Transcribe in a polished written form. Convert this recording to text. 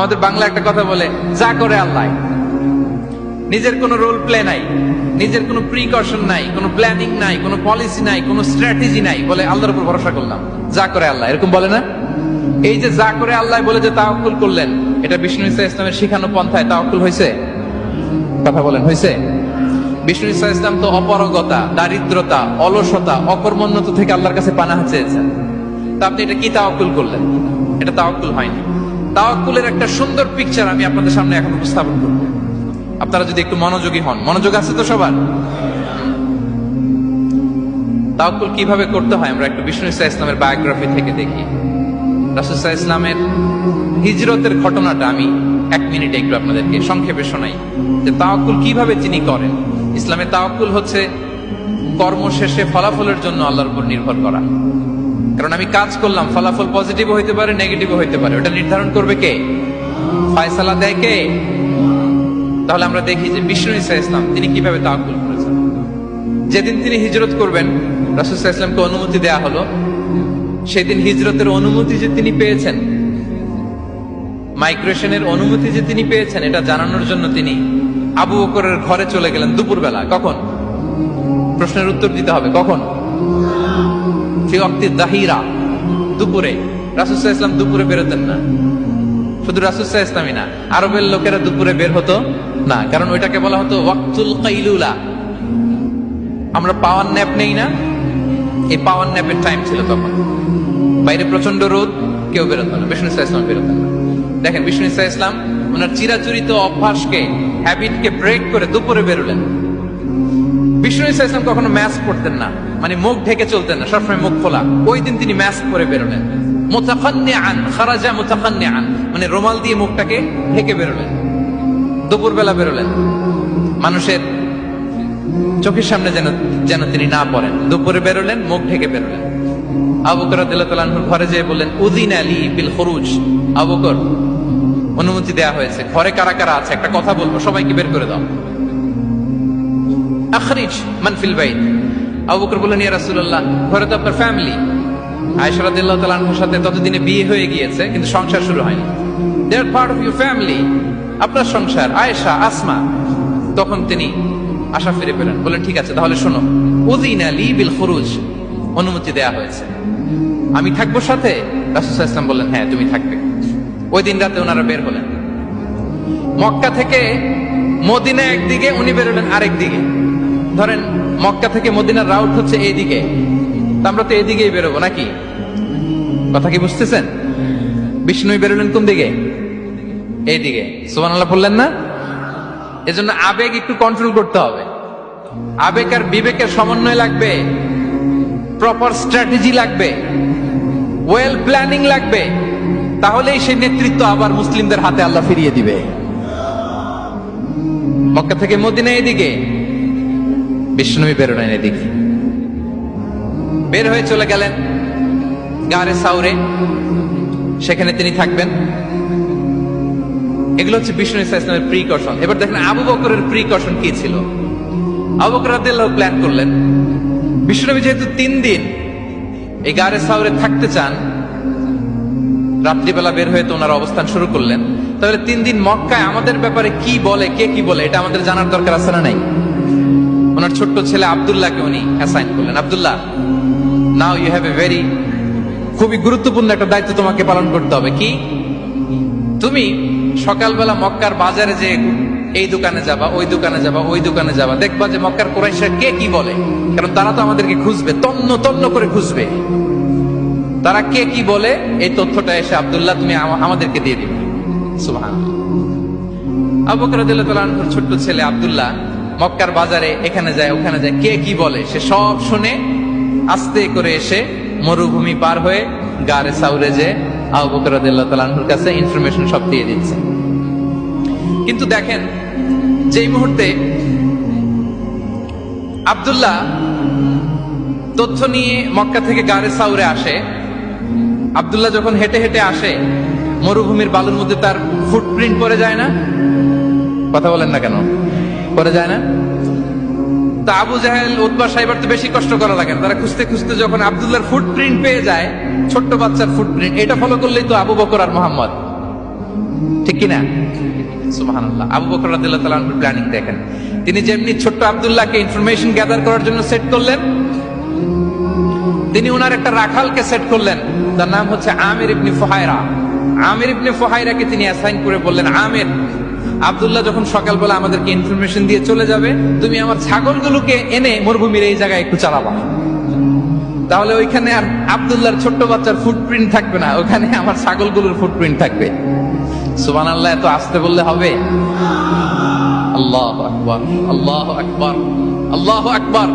আমাদের বাংলা একটা কথা বলে, যা করে আল্লাহ। নিজের কোনো রোল প্লে নাই, নিজের কোনো প্রিকশন নাই, কোনো প্ল্যানিং নাই, কোনো পলিসি নাই, কোনো স্ট্র্যাটেজি নাই, বলে আল্লাহর উপর ভরসা করলাম, যা করে আল্লাহ। এরকম বলে না? এই যে যা করে আল্লাহ বলে যে তাওয়াক্কুল করলেন, এটা বিষ্ণু ইসা ইসলামের শিখানো পন্থায় তাওয়াক্কুল হয়েছে? কথা বলেন, হয়েছে? বিষ্ণু ইসা ইসলাম তো অপারগতা, দারিদ্রতা, অলসতা, অকর্মণ্যতা থেকে আল্লাহর কাছে পানাহ চেয়েছেন। তা আপনি এটা কি তাওয়াক্কুল করলেন? এটা তাওয়াক্কুল হয়নি। তাওয়াক্কুলের একটা সুন্দর পিকচার আমি আপনাদের সামনে এখন উপস্থাপন করব, আপনারা যদি একটু মনোযোগী হন। মনোযোগ আছে তো সবার? তাওয়াক্কুল কিভাবে করতে হয় আমরা একটু বিষ্ণু ইসা ইসলামের বায়োগ্রাফি থেকে দেখি। রাসূল সাল্লাল্লাহু আলাইহি ইসলামের হিজরতের ঘটনাটা আমি 1 মিনিটে একটু আপনাদেরকে সংক্ষেপে শোনাই, যে তাওয়াক্কুল কিভাবে তিনি করেন। ইসলামে তাওয়াক্কুল হচ্ছে কর্ম শেষে ফলাফলের জন্য আল্লাহর উপর নির্ভর করা। কারণ আমি কাজ করলাম, ফলাফল পজিটিভও হইতে পারে, নেগেটিভও হইতে পারে, ওটা নির্ধারণ করবে কে? ফয়সালা দেয় কে? তাহলে আমরা দেখি যে বিষ্ণু ইসা ইসলাম তিনি কিভাবে তাওয়াক্কুল করেছেন। যেদিন তিনি হিজরত করবেন, রাসূল সাল্লাল্লাহু আলাইহি ওয়াসাল্লামকে অনুমতি দেয়া হলো, সেদিন হিজরতের অনুমতি যে তিনি পেয়েছেন, মাইগ্রেশনের অনুমতি যে তিনি পেয়েছেন, এটা জানানোর জন্য তিনি আবু বকরের ঘরে চলে গেলেন দুপুরবেলা। কখন? প্রশ্নের উত্তর দিতে হবে, কখন? ফি ওয়াক্তি যাহিরা, দুপুরে। রাসূল সাল্লাল্লাহু আলাইহি ওয়াসাল্লাম দুপুরে বেরোতেন না। শুধু রাসূল সাল্লাল্লাহু আলাইহি ওয়াসাল্লামই না, আরবের লোকেরা দুপুরে বের হতো না, কারণ ওইটাকে বলা হতো ওয়াক্তুল কাইলুলা। আমরা পাওয়ার ন্যাপ নেই না, এই পাওয়ার ন্যাপের টাইম ছিল তখন। বাইরে প্রচন্ড রোদ, কেউ বেরোতো না, বিষ্ণু ইসা ইসলাম বেরোতেন না। দেখেন বিষ্ণু ইসা ইসলাম ওনার চিরাচরিত অভ্যাসকে, হ্যাবিটকে ব্রেক করে দুপুরে বেরোলেন। বিষ্ণু ইসা ইসলাম কখনো মাস্ক পরতেন না, মানে মুখ ঢেকে চলতেন না, সবসময় মুখ খোলা। ওই দিন তিনি মাস্ক পরে বেরোলেন। মুতাখান্নিআন, খারাজা মুতাখান্নিআন, মানে রুমাল দিয়ে মুখটাকে ঢেকে বেরোলেন। দুপুরবেলা বেরোলেন, মানুষের চোখের সামনে যেন তিনি না পড়েন। দুপুরে বেরোলেন, মুখ ঢেকে বেরোলেন। আবু বকর রাদিয়াল্লাহু তাআলা আনহুর ঘরে যেয়ে বললেন, উযিনা লি বিল খুরুজ। আবু বকর, অনুমতি দেয়া হয়েছে, ঘরে কারা কারা আছে একটা কথা বলবো, সবাইকে বের করে দাও। আখরিজ মান ফিল বাইত। আবু বকর বললেন, ইয়া রাসূলুল্লাহ, ঘরে তো আপনার ফ্যামিলি। আয়েশা রাদিয়াল্লাহু তাআলা আনহার সাথে ততদিনে বিয়ে হয়ে গিয়েছে, কিন্তু সংসার শুরু হয়নি। দে আর পার্ট অফ ইউর ফ্যামিলি, আপনার সংসার, আয়েশা, আসমা। তখন তিনি আশা ফিরে পেলেন, বললেন ঠিক আছে তাহলে শোনো, উযিনা লি বিল খুরুজ, অনুমতি দেয়া হয়েছে, আমি থাকবো সাথে? রাসূল সাল্লাল্লাহু আলাইহি ওয়াসাল্লাম বললেন, হ্যাঁ তুমি থাকবে। ওই দিন রাতে ওনারা বের হলেন। মক্কা থেকে মদিনা একদিকে, উনি বেরোলেন আরেক দিকে। ধরেন মক্কা থেকে মদিনার রাউট হচ্ছে এইদিকে, আমরা তো এইদিকেই বেরোবো নাকি? কথা কি বুঝতেছেন? বিষ্ণু বেরোলেন কোন দিকে? এইদিকে। সুবহানাল্লাহ বললেন না? এজন্য আবেগ একটু কন্ট্রোল করতে হবে। আবেগ আর বিবেকের সমন্বয় লাগবে, প্রপার স্ট্র্যাটেজি লাগবে, ওয়েল প্ল্যানিং লাগবে, তাহলেই সেই নেতৃত্ব আবার মুসলিমদের হাতে আল্লাহ ফিরিয়ে দিবে। মক্কা থেকে মদিনা এদিকে, বিষ্ণুই বেরোলেন এদিকে। বের হয়ে চলে গেলেন গারে সাউরে, সেখানে তিনি থাকবেন। এগুলো হচ্ছে বিষ্ণু ইসা ইসলামের প্রিকশন। এবার দেখেন আবু বকরের প্রিকশন কি ছিল। আবু বকর রাদিয়াল্লাহু প্ল্যান করলেন, বিষ্ণুনবী যেহেতু 3 দিন এই গারে সাউরে থাকতে চান, রাত্রিবেলা বের হয়ে তো ওনার অবস্থান শুরু করলেন, তাহলে 3 দিন মক্কায় আমাদের ব্যাপারে কি বলে, কে কি বলে, এটা আমাদের জানার দরকার আছে না নাই? ওনার ছোট্ট ছেলে আব্দুল্লাহকে উনি অ্যাসাইন করলেন। Abdullah, now you have a very, খুবই গুরুত্বপূর্ণ একটা দায়িত্ব তোমাকে পালন করতে হবে। কি? তুমি সকালবেলা মক্কার বাজারে যে এই দোকানে যাবা, ওই দোকানে যাবা, ওই দোকানে যাবা, দেখবা যে মক্কার কুরাইশরা কে কি বলে, কারণ তারা তো আমাদেরকে খুঁজবে, তন্ন তন্ন করে খুঁজবে। তারা কে কি বলে এই তথ্যটা এসে আব্দুল্লাহ তুমি আমাদেরকে দিয়ে দিবে। সুবহানাল্লাহ। আবু বকর রাদিয়াল্লাহু তাআলা আনহুর ছোট্ট ছেলে আব্দুল্লাহ মক্কার বাজারে এখানে যায় ওখানে যায়, কে কি বলে সে সব শুনে আস্তে করে এসে মরুভূমি পার হয়ে গারে সাউরে যে আবু বকর রাদিয়াল্লাহু তাআলা আনহুর কাছে ইনফরমেশন সব দিয়ে দিচ্ছে। কিন্তু দেখেন, যেই মুহূর্তে আব্দুল্লাহ তথ্য নিয়ে মক্কা থেকে গারে সাউরে আসে, আব্দুল্লাহ যখন হেঁটে হেঁটে আসে, মরুভূমির বালুর মধ্যে তার ফুটপ্রিন্ট পড়ে যায় না? কথা বলেন না কেন? পড়ে যায় না? তা আবু জাহেল, উতবা, সাইবার তো বেশি কষ্ট করা লাগে না। তারা খুঁজতে খুঁজতে যখন আব্দুল্লাহর ফুটপ্রিন্ট পেয়ে যায়, ছোট্ট বাচ্চার ফুটপ্রিন্ট, এটা ফলো করলেই তো আবু বকর আর মুহাম্মদ। ঠিক কিনা? সুবহানাল্লাহ। আবু বকর রাদিয়াল্লাহু তাআলা আনহুর প্ল্যানিং দেখেন। তিনি যেমনি ছোট্ট আব্দুল্লাহকে ইনফরমেশন গ্যাদার করার জন্য সেট করলেন, তিনি ওনার একটা রাখালকে সেট করলেন, তার নাম হচ্ছে আমির ইবনে ফুহায়রা। আমির ইবনে ফুহায়রাকে তিনি অ্যাসাইন করে বললেন, আমির, আব্দুল্লাহ যখন সকালবেলা আমাদেরকে ইনফরমেশন দিয়ে চলে যাবে, তুমি আমার ছাগলগুলোকে এনে মরুভূমির এই জায়গায় একটু চালাবা। তাহলে ওইখানে আর আব্দুল্লাহর ছোট্ট বাচ্চার ফুটপ্রিন্ট থাকবে না, ওখানে আমার ছাগলগুলোর ফুটপ্রিন্ট থাকবে। সুবহানাল্লাহ, এত আসতে বললে হবে? আল্লাহু আকবার, আল্লাহু আকবার, আল্লাহু আকবার।